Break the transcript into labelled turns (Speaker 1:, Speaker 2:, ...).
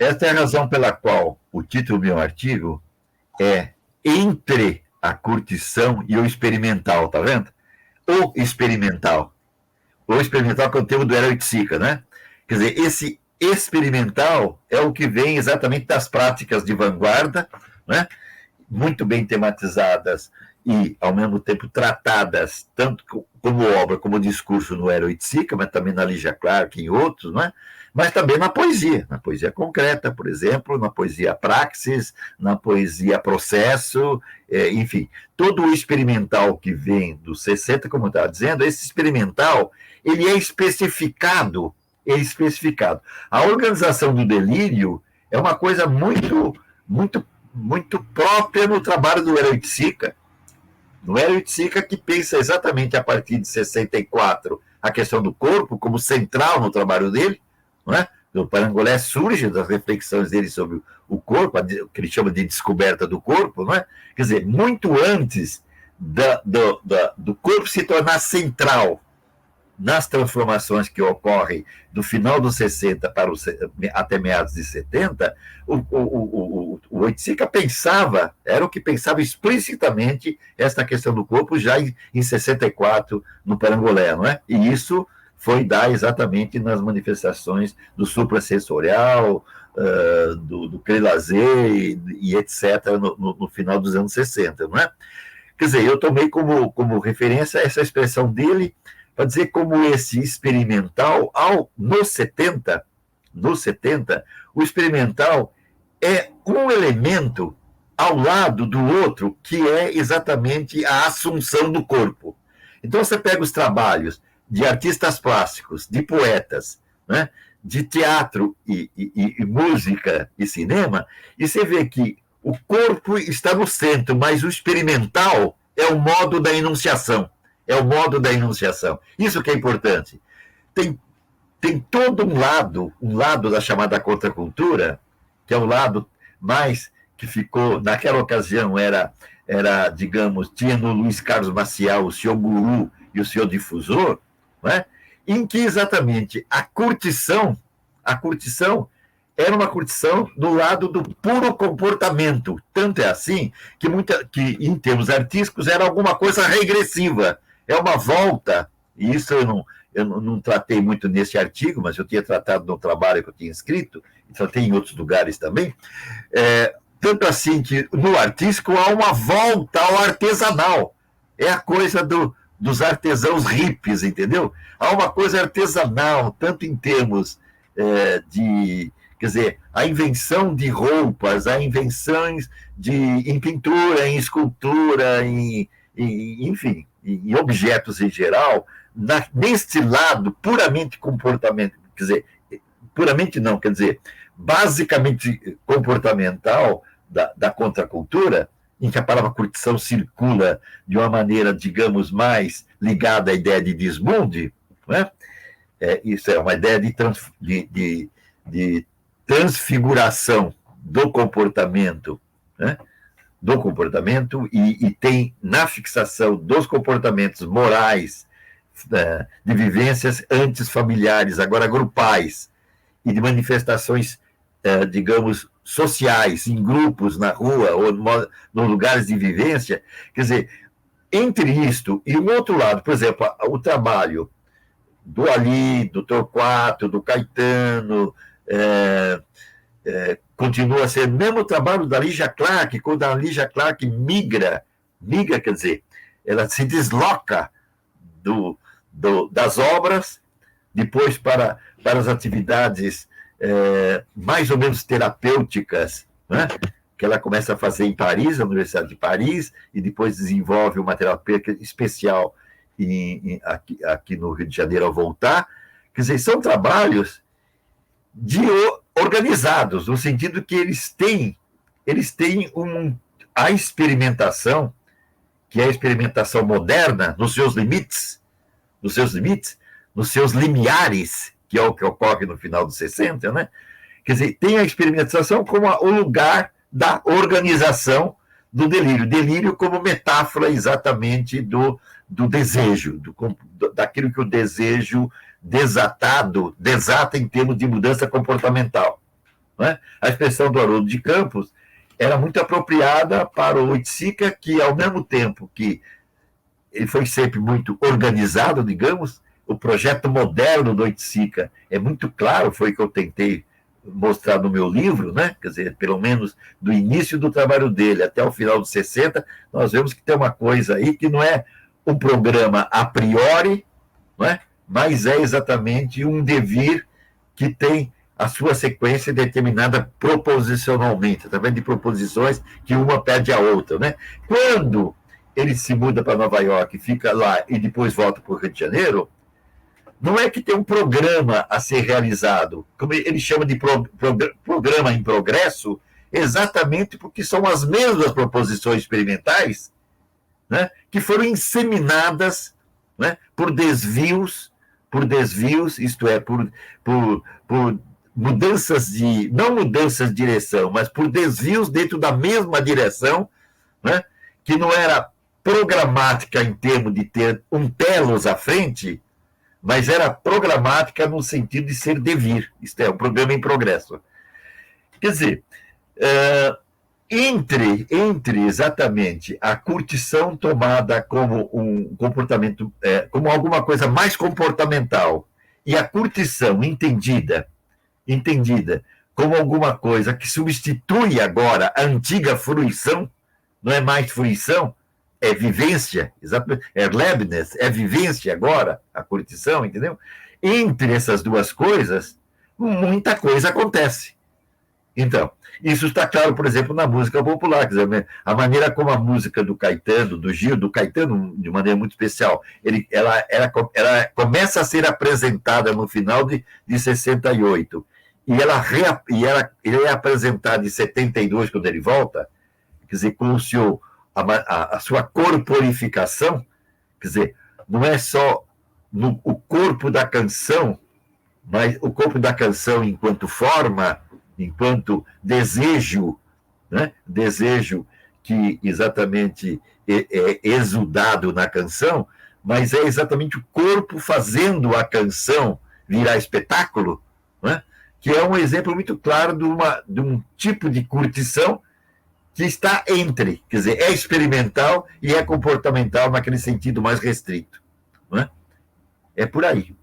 Speaker 1: Esta é a razão pela qual o título do meu artigo é Entre a Curtição e o Experimental, tá vendo? O experimental. O experimental que é o termo do Eroitsica, né? Quer dizer, esse experimental é o que vem exatamente das práticas de vanguarda, né? Muito bem tematizadas e, ao mesmo tempo, tratadas tanto como obra, como discurso no Eroitsica, mas também na Lígia Clark e em outros, né? Mas também na poesia concreta, por exemplo, na poesia praxis, na poesia processo, enfim, todo o experimental que vem dos 60, como eu estava dizendo, esse experimental, ele é especificado. A organização do delírio é uma coisa muito própria no trabalho do Eroitsica. No Eroitsica, que pensa exatamente a partir de 64 a questão do corpo como central no trabalho dele, não é? O Parangolé surge das reflexões dele sobre o corpo, o que ele chama de descoberta do corpo, não é? Quer dizer, muito antes do corpo se tornar central nas transformações que ocorrem do final dos 60 até meados de 70, o Oiticica pensava, era o que pensava explicitamente esta questão do corpo já em 64 no Parangolé, não é? E isso foi dar exatamente nas manifestações do suprassensorial, do Crelazer e etc. No final dos anos 60, não é? Quer dizer, eu tomei como referência essa expressão dele para dizer como esse experimental, nos 70, o experimental é um elemento ao lado do outro, que é exatamente a assunção do corpo. Então, você pega os trabalhos de artistas plásticos, de poetas, né, de teatro e música e cinema, e você vê que o corpo está no centro, mas o experimental é o modo da enunciação. Isso que é importante. Tem todo um lado da chamada contracultura, que é o lado mais que ficou, naquela ocasião, digamos, tinha no Luiz Carlos Maciel o senhor guru e o senhor difusor, né? Em que exatamente a curtição era uma curtição do lado do puro comportamento. Tanto é assim que em termos artísticos, era alguma coisa regressiva. É uma volta, e isso eu não tratei muito nesse artigo, mas eu tinha tratado no trabalho que eu tinha escrito, e tratei em outros lugares também, tanto assim que no artístico há uma volta ao artesanal. É a coisa dos artesãos hippies, entendeu? Há uma coisa artesanal, tanto em termos quer dizer, a invenção de roupas, a invenções em pintura, em escultura, enfim, em objetos em geral, neste lado puramente comportamento, quer dizer, puramente não, quer dizer, basicamente comportamental da contracultura, em que a palavra curtição circula de uma maneira, digamos, mais ligada à ideia de desmonde, né? Isso é uma ideia de transfiguração do comportamento, né? E tem na fixação dos comportamentos morais, de vivências antes familiares, agora grupais, e de manifestações, digamos, sociais, em grupos, na rua, ou nos lugares de vivência. Quer dizer, entre isto e o outro lado, por exemplo, o trabalho do Ali, do Torquato, do Caetano, continua a ser o mesmo trabalho da Lígia Clark, quando a Lígia Clark migra, quer dizer, ela se desloca das obras, depois para as atividades mais ou menos terapêuticas, né? Que ela começa a fazer em Paris, na Universidade de Paris, e depois desenvolve uma terapia especial aqui no Rio de Janeiro ao voltar. Quer dizer, são trabalhos organizados, no sentido que eles têm a experimentação, que é a experimentação moderna, nos seus limites, nos seus limiares, que é o que ocorre no final dos 60, né? Quer dizer, tem a experimentação como o lugar da organização do delírio. Delírio como metáfora exatamente do desejo, daquilo que o desejo desata em termos de mudança comportamental. não é? A expressão do Haroldo de Campos era muito apropriada para o Oiticica, que, ao mesmo tempo que ele foi sempre muito organizado, digamos, o projeto moderno do Oiticica é muito claro, foi o que eu tentei mostrar no meu livro, né? Quer dizer, pelo menos do início do trabalho dele até o final dos 60, nós vemos que tem uma coisa aí que não é um programa a priori, não é? Mas é exatamente um devir que tem a sua sequência determinada proposicionalmente, através de proposições que uma pede a outra, né? Quando ele se muda para Nova York, fica lá e depois volta para o Rio de Janeiro, não é que tem um programa a ser realizado, como ele chama de programa em progresso, exatamente porque são as mesmas proposições experimentais, né, que foram inseminadas, né, por desvios, isto é, por mudanças de, não mudanças de direção, mas por desvios dentro da mesma direção, né, que não era programática em termos de ter um telos à frente, mas era programática no sentido de ser devir, isto é, um programa em progresso. Quer dizer, entre exatamente a curtição tomada como um comportamento, como alguma coisa mais comportamental, e a curtição entendida como alguma coisa que substitui agora a antiga fruição, não é mais fruição, é vivência, é Leibniz, é vivência agora, a curtição, entendeu? Entre essas duas coisas, muita coisa acontece. Então, isso está claro, por exemplo, na música popular, quer dizer, a maneira como a música do Caetano, do Gil, do Caetano, de maneira muito especial, ela começa a ser apresentada no final de 68, e ele é apresentado em 72, quando ele volta, quer dizer, com a sua corporificação, quer dizer, não é só o corpo da canção, mas o corpo da canção enquanto forma, enquanto desejo, né? Desejo que exatamente é exudado na canção, mas é exatamente o corpo fazendo a canção virar espetáculo, né? Que é um exemplo muito claro de um tipo de curtição que está entre, quer dizer, é experimental e é comportamental naquele sentido mais restrito. Não é? É por aí.